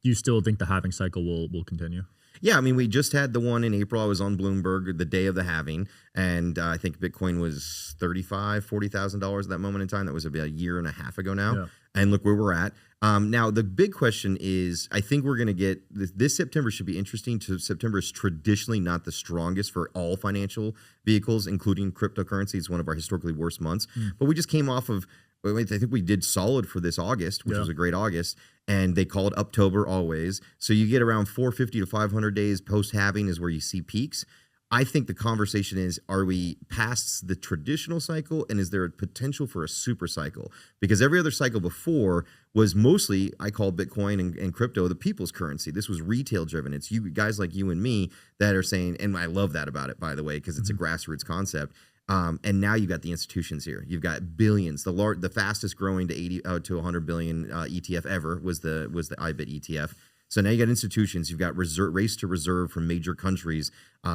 Do you still think the halving cycle will continue? Yeah, I mean, we just had the one in April. I was on Bloomberg the day of the halving, and I think Bitcoin was $40,000 at that moment in time. That was about a year and a half ago now. Yeah. And look where we're at. Now, the big question is, I think we're going to get this September should be interesting. September is traditionally not the strongest for all financial vehicles, including cryptocurrency. It's one of our historically worst months. But we just came off of, I think we did solid for this August, which was a great August. And they call it Uptober always. So you get around 450 to 500 days post-halving is where you see peaks. I think the conversation is, are we past the traditional cycle, and is there a potential for a super cycle? Because every other cycle before was mostly, I call Bitcoin and crypto the people's currency. This was retail driven. It's you guys like you and me that are saying, and I love that about it, by the way, because it's a grassroots concept. And now you got the institutions here. You've got billions. The fastest growing to 80 to 100 billion ETF ever was the IBIT ETF. So now you got institutions. You've got race to reserve from major countries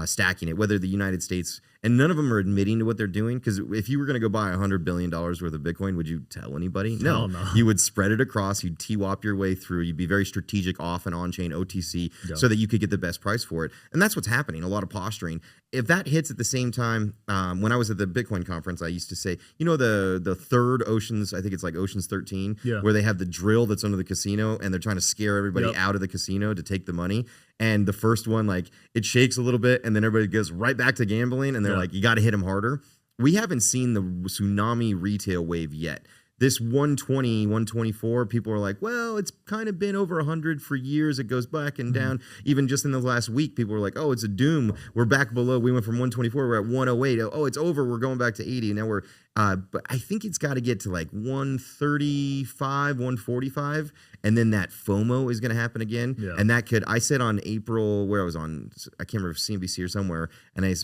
stacking it, whether the United States, and none of them are admitting to what they're doing. Because if you were going to go buy $100 billion worth of Bitcoin, would you tell anybody? No. You would spread it across. You'd TWAP your way through. You'd be very strategic off and on chain OTC so that you could get the best price for it. And that's what's happening. A lot of posturing. If that hits at the same time, when I was at the Bitcoin conference, I used to say, you know, the third Oceans, I think it's like Oceans 13, where they have the drill that's under the casino and they're trying to scare everybody out of the casino to take the money. And the first one, like, it shakes a little bit and then everybody goes right back to gambling and they're like, you got to hit them harder. We haven't seen the tsunami retail wave yet. This 120, 124, people are like, well, it's kind of been over 100 for years. It goes back and down. Even just in the last week, people were like, oh, it's a doom. We're back below. We went from 124. We're at 108. Oh, it's over. We're going back to 80. Now we're, but I think it's got to get to like 135, 145. And then that FOMO is going to happen again. And that could, I said on April, where I was on, I can't remember, CNBC or somewhere. And I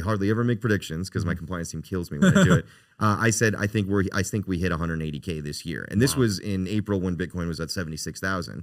hardly ever make predictions because my compliance team kills me when I do it. I said, I think we hit 180K this year. And this was in April when Bitcoin was at 76,000.